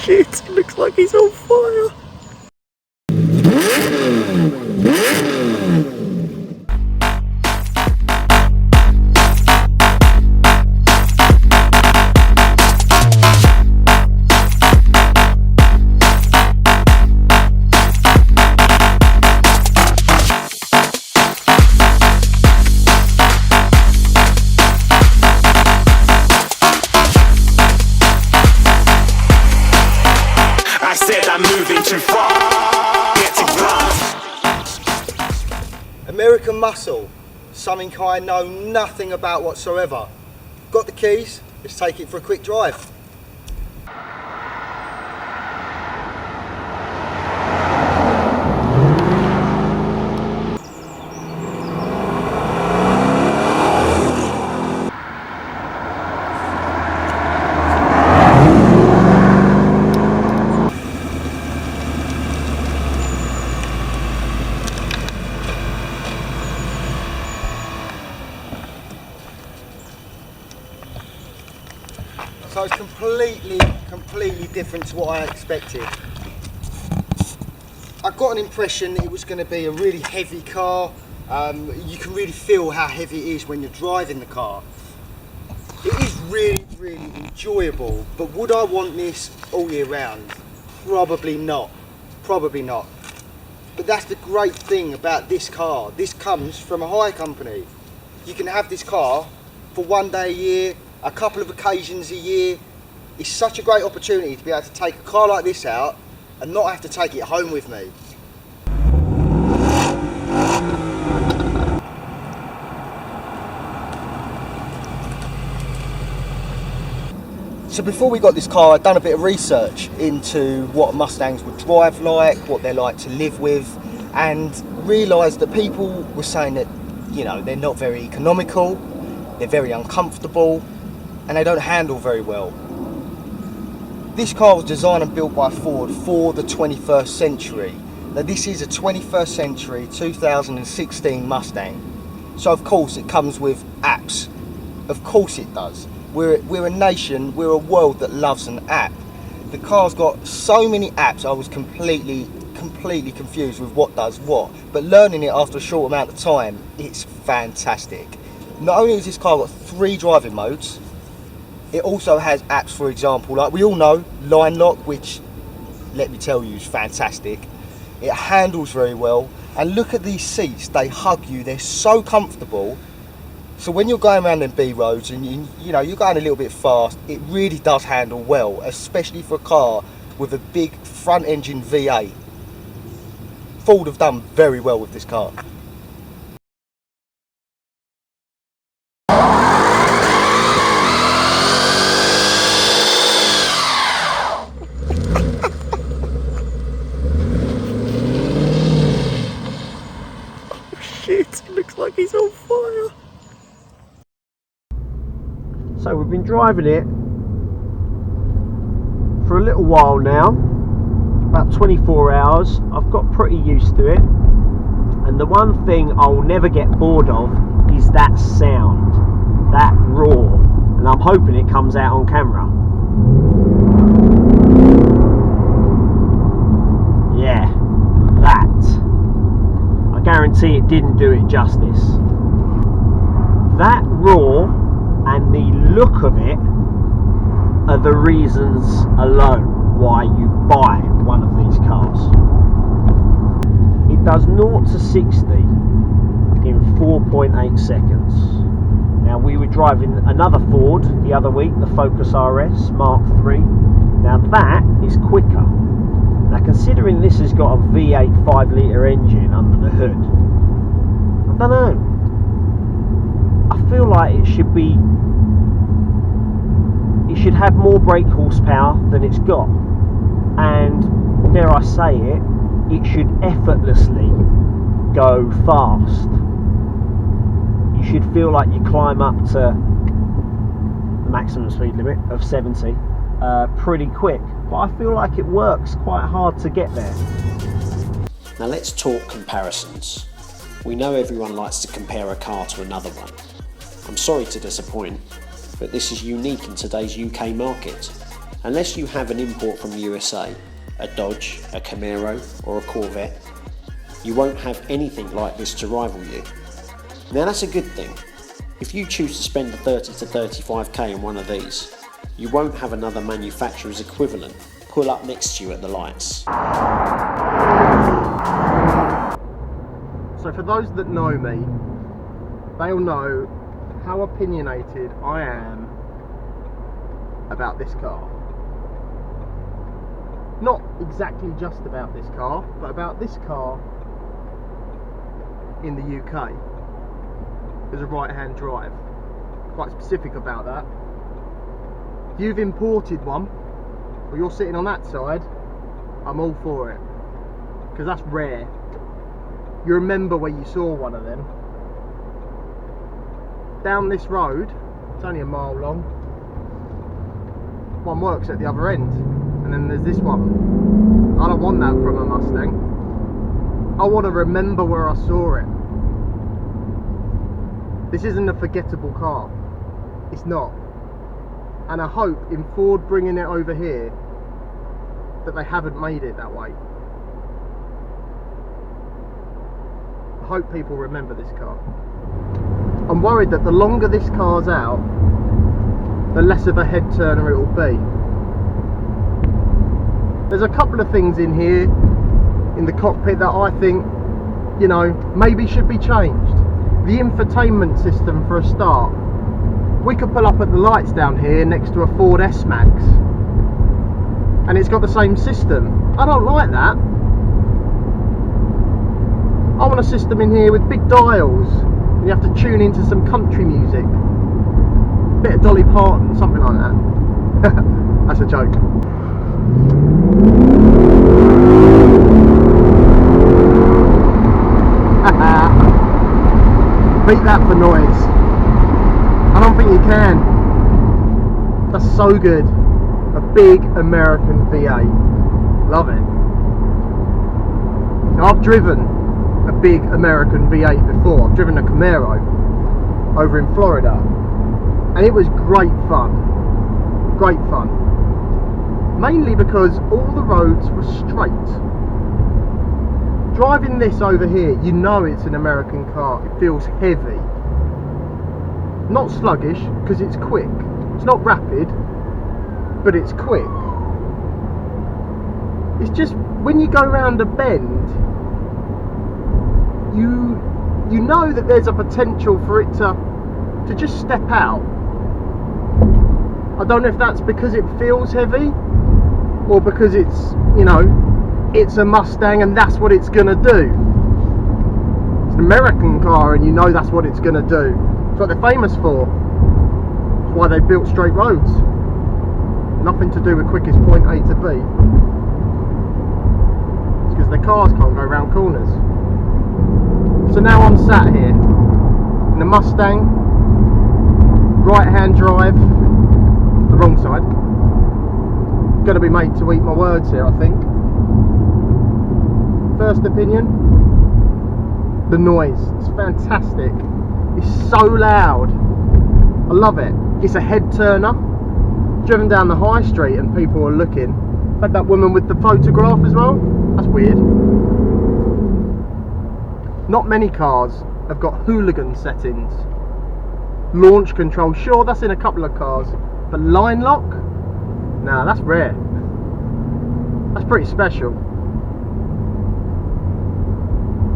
shit, it looks like he's on fire. Too far. American muscle, something I know nothing about whatsoever. Got the keys, let's take it for a quick drive. So it's completely different to what I expected. I got an impression that it was going to be a really heavy car. You can really feel how heavy it is when you're driving the car. It is really enjoyable, but would I want this all year round? Probably not. But that's the great thing about this car. This comes from a hire company. You can have this car for one day a year, a couple of occasions a year. It's such a great opportunity to be able to take a car like this out and not have to take it home with me. So before we got this car, I'd done a bit of research into what Mustangs would drive like, what they're like to live with, and realised that people were saying that, you know, they're not very economical, they're very uncomfortable, and they don't handle very well. This car was designed and built by Ford for the 21st century. Now this is a 21st century 2016 Mustang. So of course it comes with apps. Of course it does. We're a nation, we're a world that loves an app. The car's got so many apps, I was completely confused with what does what. But learning it after a short amount of time, it's fantastic. Not only has this car got 3 driving modes, it also has apps, for example, like we all know, Line Lock, which, let me tell you, is fantastic. It handles very well, and look at these seats, they hug you, they're so comfortable. So when you're going around them B roads and you know you're going a little bit fast, it really does handle well, especially for a car with a big front engine V8. Ford have done very well with this car. Shit, it looks like he's on fire. So we've been driving it for a little while now, about 24 hours. I've got pretty used to it, and the one thing I'll never get bored of is that sound, that roar, and I'm hoping it comes out on camera. Yeah, that. I guarantee it didn't do it justice. That roar and the look of it are the reasons alone why you buy one of these cars. It does 0 to 60 in 4.8 seconds. Now we were driving another Ford the other week, the Focus RS Mark III. Now that is quicker. Now considering this has got a V8 5 litre engine under the hood, I don't know. I feel like it should have more brake horsepower than it's got, and dare I say it, it should effortlessly go fast. You should feel like you climb up to the maximum speed limit of 70 pretty quick, but I feel like it works quite hard to get there. Now let's talk comparisons. We know everyone likes to compare a car to another one. I'm sorry to disappoint, but this is unique in today's UK market. Unless you have an import from the USA, a Dodge, a Camaro or a Corvette, you won't have anything like this to rival you. Now that's a good thing. If you choose to spend 30 to 35k on one of these, you won't have another manufacturer's equivalent pull up next to you at the lights. So for those that know me, they'll know how opinionated I am about this car. Not exactly just about this car, but about this car in the UK. There's a right-hand drive. Quite specific about that. If you've imported one, or you're sitting on that side, I'm all for it. Because that's rare. You remember where you saw one of them. Down this road, it's only a mile long, one works at the other end. And then there's this one. I don't want that from a Mustang. I want to remember where I saw it. This isn't a forgettable car. It's not. And I hope in Ford bringing it over here that they haven't made it that way. I hope people remember this car. I'm worried that the longer this car's out, the less of a head turner it will be. There's a couple of things in here in the cockpit that I think, you know, maybe should be changed. The infotainment system for a start. We could pull up at the lights down here next to a Ford S-Max and it's got the same system. I don't like that. I want a system in here with big dials and you have to tune into some country music. Bit of Dolly Parton, something like that. That's a joke. Beat that for noise. I don't think you can. That's so good. A big American V8. Love it. Now I've driven a big American V8 before. I've driven a Camaro over in Florida and it was great fun. Great fun. Mainly because all the roads were straight. Driving this over here, you know it's an American car. It feels heavy. Not sluggish, because it's quick. It's not rapid, but it's quick. It's just, when you go around a bend, you know that there's a potential for it to just step out. I don't know if that's because it feels heavy, or because it's, you know, it's a Mustang and that's what it's gonna do. It's an American car and you know that's what it's gonna do. It's what they're famous for. It's why they built straight roads. Nothing to do with quickest point A to B. It's because their cars can't go around corners. So now I'm sat here in a Mustang, right-hand drive, the wrong side. Gonna be made to eat my words here, I think. First opinion, the noise. It's fantastic. It's so loud. I love it. It's a head turner. Driven down the high street and people are looking. Had that woman with the photograph as well. That's weird. Not many cars have got hooligan settings. Launch control, sure, that's in a couple of cars, but line lock? Nah, that's rare. That's pretty special.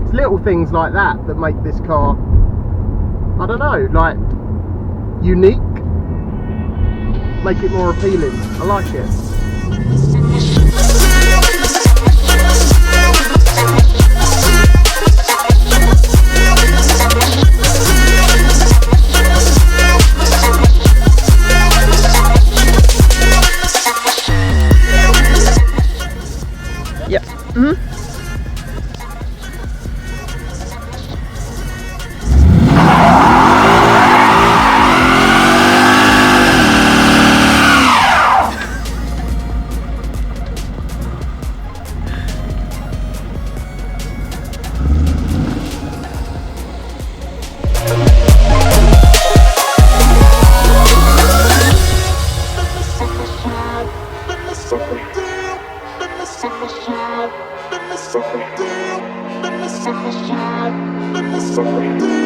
It's little things like that that make this car, I don't know, like unique, make it more appealing. I like it. Yep. Mm-hmm. Let me